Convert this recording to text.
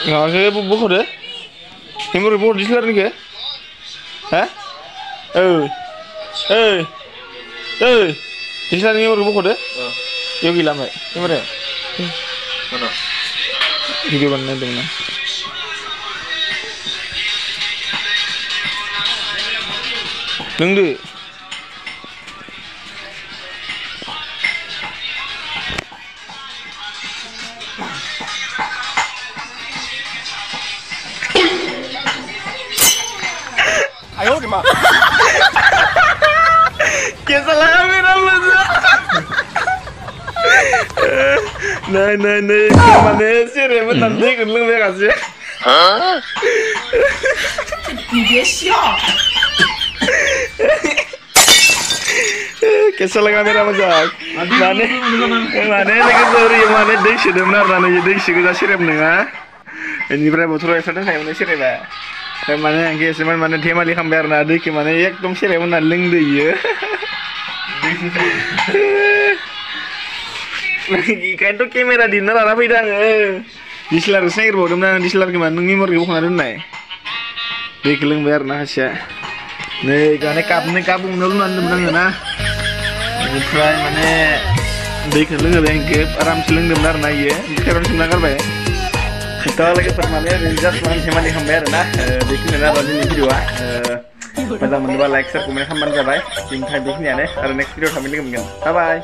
Nggak sih, buku deh. Ini mau report di sini ke? Hah? Di sini ini mau buku deh? Yo gila mbak, ini mana? Mana? Video mana itu mana? Lengdu. Ayo di mana? Kesalah kamera masa. Nah, kemana sih? Remote nanti kan lu nggak kasih? Hah? 你别笑。 Kesalah kamera masa. Mana lagi sorry, mana dek sudah benar, mana dek sudah sirap nenga. Ini berapa botol ekstra saya mana sirap ya? Mana yang kes mana tema lihat biar nade, mana yak tum sirap mana leng deh ya. Lagi kan tuh kamera di nara apa idang? Diselar saya kira bodoh mana diselar gimana? Nungi mau ribu kena dunai. Dek leng biar nah sya. Nih karena kabung dulu nanti menang na. Try mana dek leng yang ke aram seleng benar na ya. Sekarang senang kan bay. Kita lagi permane rinjas man sama lihat biar na. Dek nara lagi nih video pada mencoba like share komen hamban jabai. Tinggal di sini ya. Ada next video kami lagi mungkin. Bye bye.